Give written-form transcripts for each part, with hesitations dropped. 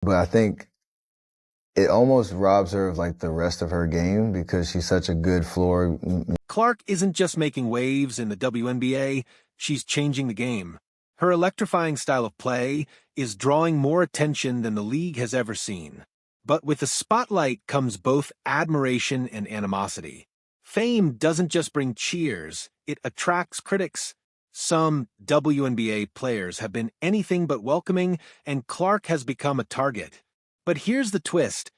but I think it almost robs her of like the rest of her game because she's such a good floor. Clark isn't just making waves in the WNBA, she's changing the game. Her electrifying style of play is drawing more attention than the league has ever seen. But with the spotlight comes both admiration and animosity. Fame doesn't just bring cheers, it attracts critics. Some WNBA players have been anything but welcoming, and Clark has become a target. But here's the twist.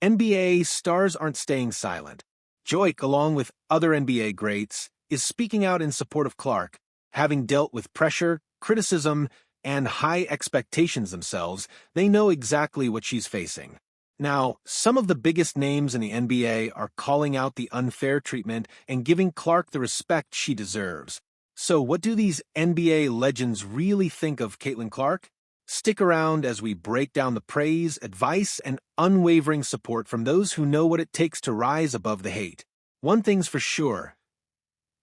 NBA stars aren't staying silent. Joik, along with other NBA greats, is speaking out in support of Clark. Having dealt with pressure, criticism, and high expectations themselves, they know exactly what she's facing. Now, some of the biggest names in the NBA are calling out the unfair treatment and giving Clark the respect she deserves. So what do these NBA legends really think of Caitlin Clark? Stick around as we break down the praise, advice, and unwavering support from those who know what it takes to rise above the hate. One thing's for sure.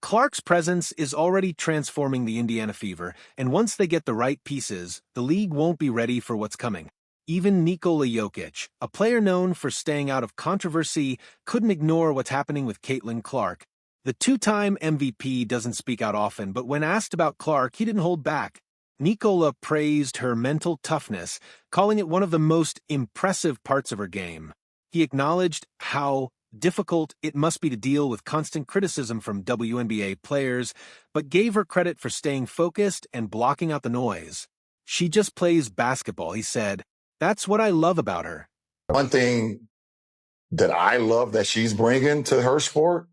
Clark's presence is already transforming the Indiana Fever, and once they get the right pieces, the league won't be ready for what's coming. Even Nikola Jokic, a player known for staying out of controversy, couldn't ignore what's happening with Caitlin Clark. The two-time MVP doesn't speak out often, but when asked about Clark, he didn't hold back. Nikola praised her mental toughness, calling it one of the most impressive parts of her game. He acknowledged how difficult it must be to deal with constant criticism from WNBA players, but gave her credit for staying focused and blocking out the noise. She just plays basketball, he said. That's what I love about her. One thing that I love that she's bringing to her sport,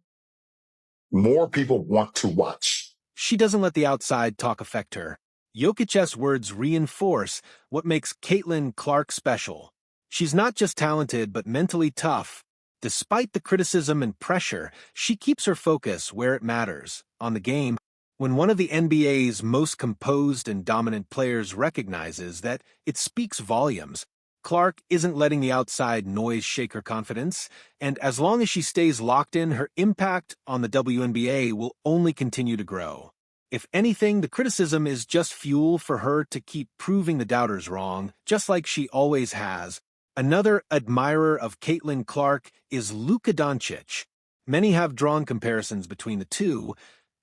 more people want to watch. She doesn't let the outside talk affect her. Jokic's words reinforce what makes Caitlin Clark special. She's not just talented, but mentally tough. Despite the criticism and pressure, she keeps her focus where it matters, on the game. When one of the NBA's most composed and dominant players recognizes that, it speaks volumes. Clark isn't letting the outside noise shake her confidence, and as long as she stays locked in, her impact on the WNBA will only continue to grow. If anything, the criticism is just fuel for her to keep proving the doubters wrong, just like she always has. Another admirer of Caitlin Clark is Luka Jokic. Many have drawn comparisons between the two,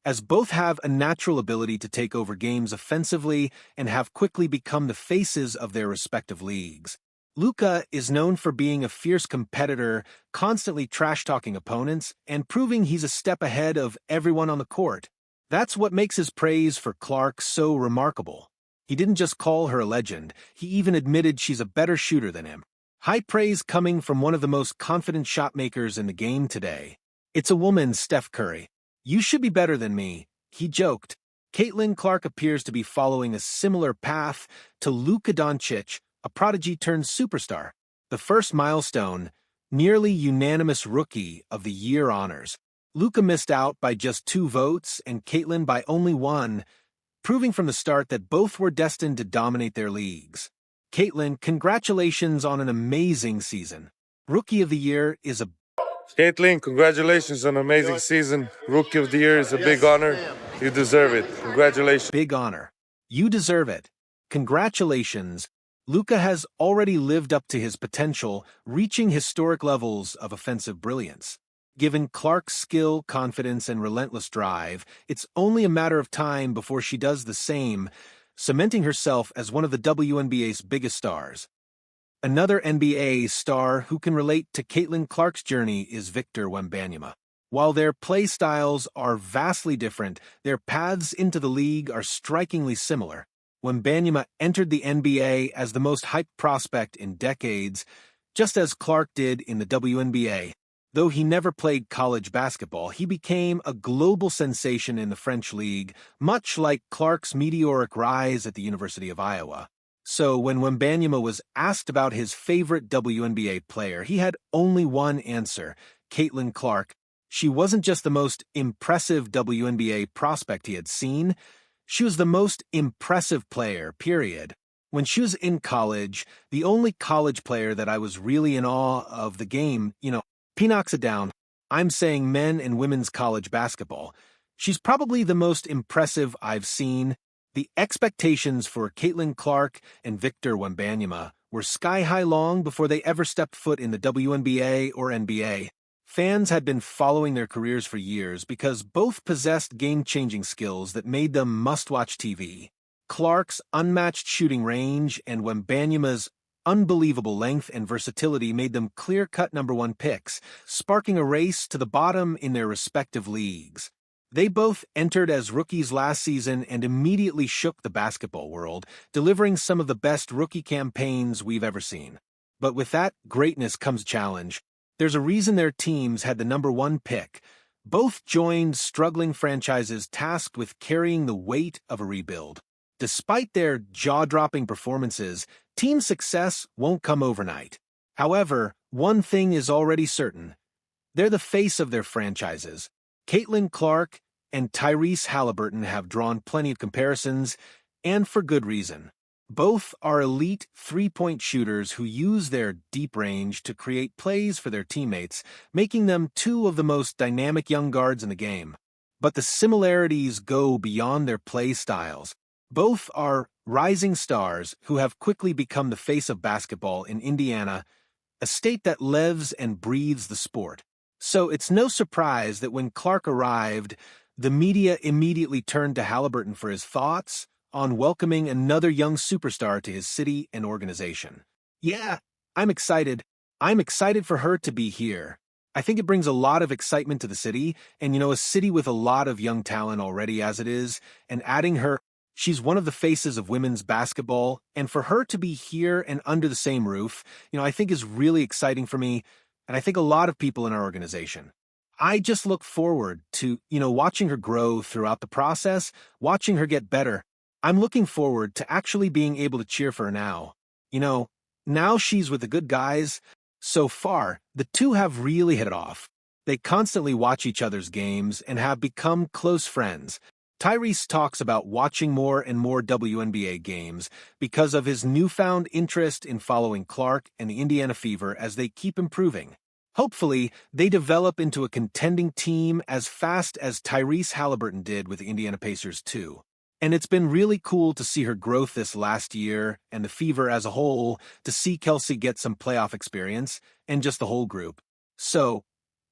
as both have a natural ability to take over games offensively and have quickly become the faces of their respective leagues. Luka is known for being a fierce competitor, constantly trash-talking opponents, and proving he's a step ahead of everyone on the court. That's what makes his praise for Clark so remarkable. He didn't just call her a legend, he even admitted she's a better shooter than him. High praise coming from one of the most confident shot makers in the game today. It's a woman, Steph Curry. You should be better than me, he joked. Caitlin Clark appears to be following a similar path to Luka Jokic, a prodigy-turned-superstar. The first milestone, nearly unanimous Rookie of the Year honors. Luka missed out by just 2 votes and Caitlin by only 1, proving from the start that both were destined to dominate their leagues. Caitlin, congratulations on an amazing season. Rookie of the Year is a Caitlin, congratulations on an amazing season. Rookie of the Year is a big honor. You deserve it. Congratulations. big honor. You deserve it. Congratulations. Luka has already lived up to his potential, reaching historic levels of offensive brilliance. Given Clark's skill, confidence, and relentless drive, it's only a matter of time before she does the same, cementing herself as one of the WNBA's biggest stars. Another NBA star who can relate to Caitlin Clark's journey is Victor Wembanyama. While their play styles are vastly different, their paths into the league are strikingly similar. Wembanyama entered the NBA as the most hyped prospect in decades, just as Clark did in the WNBA. Though he never played college basketball, he became a global sensation in the French league, much like Clark's meteoric rise at the University of Iowa. So when Wembanyama was asked about his favorite WNBA player, he had only one answer: Caitlin Clark. She wasn't just the most impressive WNBA prospect he had seen, she was the most impressive player, period. When she was in college, the only college player that I was really in awe of the game, P knocks it down. I'm saying men and women's college basketball. She's probably the most impressive I've seen. The expectations for Caitlin Clark and Victor Wembanyama were sky-high long before they ever stepped foot in the WNBA or NBA. Fans had been following their careers for years because both possessed game-changing skills that made them must-watch TV. Clark's unmatched shooting range and Wembanyama's unbelievable length and versatility made them clear-cut #1 picks, sparking a race to the bottom in their respective leagues. They both entered as rookies last season and immediately shook the basketball world, delivering some of the best rookie campaigns we've ever seen. But with that greatness comes challenge. There's a reason their teams had the #1 pick. Both joined struggling franchises tasked with carrying the weight of a rebuild. Despite their jaw-dropping performances, team success won't come overnight. However, one thing is already certain. They're the face of their franchises. Caitlin Clark and Tyrese Halliburton have drawn plenty of comparisons, and for good reason. Both are elite three-point shooters who use their deep range to create plays for their teammates, making them two of the most dynamic young guards in the game. But the similarities go beyond their play styles. Both are rising stars who have quickly become the face of basketball in Indiana, a state that lives and breathes the sport. So it's no surprise that when Clark arrived, the media immediately turned to Halliburton for his thoughts on welcoming another young superstar to his city and organization. Yeah, I'm excited. I'm excited for her to be here. I think it brings a lot of excitement to the city, and a city with a lot of young talent already as it is, and adding her, she's one of the faces of women's basketball, and for her to be here and under the same roof, I think is really exciting for me, and I think a lot of people in our organization. I just look forward to, watching her grow throughout the process, watching her get better. I'm looking forward to actually being able to cheer for her now. Now she's with the good guys. So far, the two have really hit it off. They constantly watch each other's games and have become close friends. Tyrese talks about watching more and more WNBA games because of his newfound interest in following Clark and the Indiana Fever as they keep improving. Hopefully, they develop into a contending team as fast as Tyrese Halliburton did with the Indiana Pacers too. And it's been really cool to see her growth this last year and the Fever as a whole, to see Kelsey get some playoff experience and just the whole group. So,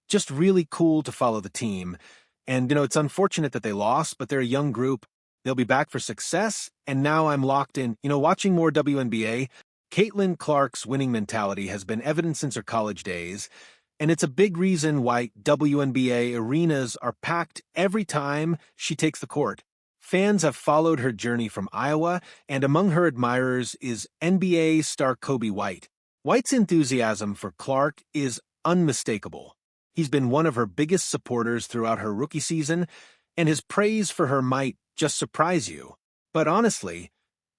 just really cool to follow the team. And, it's unfortunate that they lost, but they're a young group. They'll be back for success, and now I'm locked in. Watching more WNBA, Caitlin Clark's winning mentality has been evident since her college days, and it's a big reason why WNBA arenas are packed every time she takes the court. Fans have followed her journey from Iowa, and among her admirers is NBA star Kobe White. White's enthusiasm for Clark is unmistakable. He's been one of her biggest supporters throughout her rookie season, and his praise for her might just surprise you. But honestly,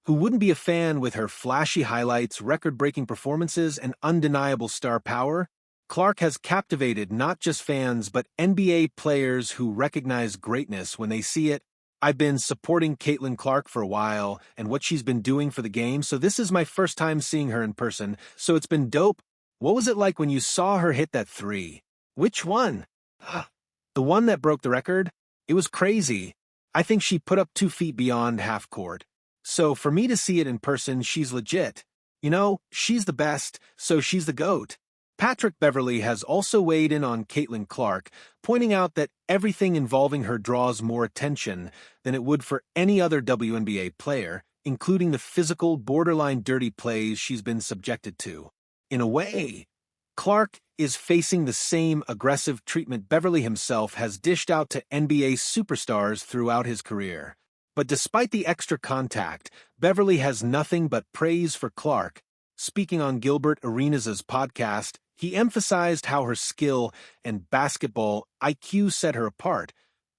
who wouldn't be a fan with her flashy highlights, record-breaking performances, and undeniable star power? Clark has captivated not just fans but NBA players who recognize greatness when they see it. I've been supporting Caitlin Clark for a while and what she's been doing for the game, so this is my first time seeing her in person, so it's been dope. What was it like when you saw her hit that three? Which one? The one that broke the record? It was crazy. I think she put up 2 feet beyond half court. So for me to see it in person, she's legit. She's the best, so she's the GOAT. Patrick Beverley has also weighed in on Caitlin Clark, pointing out that everything involving her draws more attention than it would for any other WNBA player, including the physical, borderline dirty plays she's been subjected to. In a way, Clark is facing the same aggressive treatment Beverley himself has dished out to NBA superstars throughout his career. But despite the extra contact, Beverley has nothing but praise for Clark. Speaking on Gilbert Arenas' podcast, he emphasized how her skill and basketball IQ set her apart,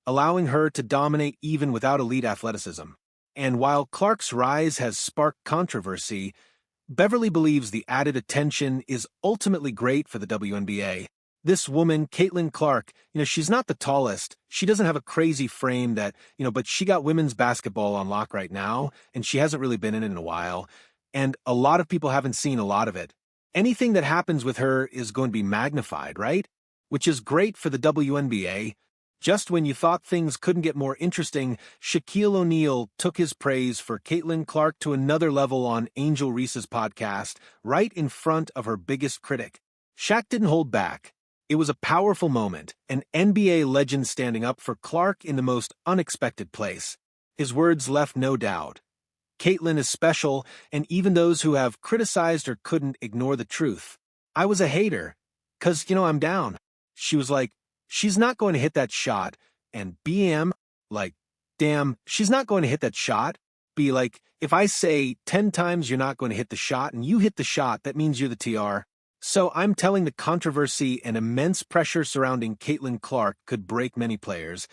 allowing her to dominate even without elite athleticism. And while Clark's rise has sparked controversy, Beverley believes the added attention is ultimately great for the WNBA. This woman, Caitlin Clark, she's not the tallest. She doesn't have a crazy frame that, but she got women's basketball on lock right now, and she hasn't really been in a while. And a lot of people haven't seen a lot of it. Anything that happens with her is going to be magnified, right? Which is great for the WNBA. Just when you thought things couldn't get more interesting, Shaquille O'Neal took his praise for Caitlin Clark to another level on Angel Reese's podcast, right in front of her biggest critic. Shaq didn't hold back. It was a powerful moment, an NBA legend standing up for Clark in the most unexpected place. His words left no doubt. Caitlin is special, and even those who have criticized her couldn't ignore the truth. I was a hater, 'cause, I'm down. She was like, she's not going to hit that shot, and BM, like, damn, she's not going to hit that shot. Be like, if I say 10 times you're not going to hit the shot and you hit the shot, that means you're the TR. So I'm telling the controversy and immense pressure surrounding Caitlin Clark could break many players.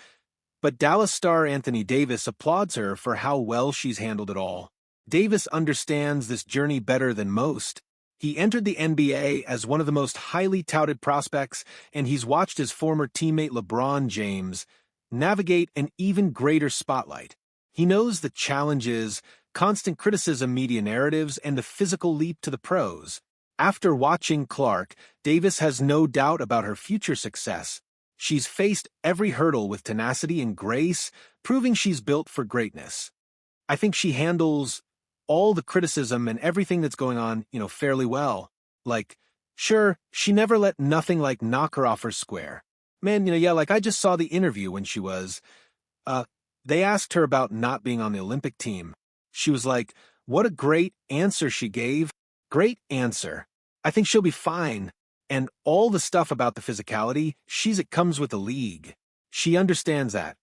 But Dallas star Anthony Davis applauds her for how well she's handled it all. Davis understands this journey better than most. He entered the NBA as one of the most highly touted prospects, and he's watched his former teammate LeBron James navigate an even greater spotlight. He knows the challenges, constant criticism, media narratives, and the physical leap to the pros. After watching Clark, Davis has no doubt about her future success. She's faced every hurdle with tenacity and grace, proving she's built for greatness. I think she handles all the criticism and everything that's going on, fairly well. Like, sure, she never let nothing knock her off her square. Man, I just saw the interview when she was, they asked her about not being on the Olympic team. She was like, what a great answer she gave. Great answer. I think she'll be fine. And all the stuff about the physicality, it comes with the league. She understands that.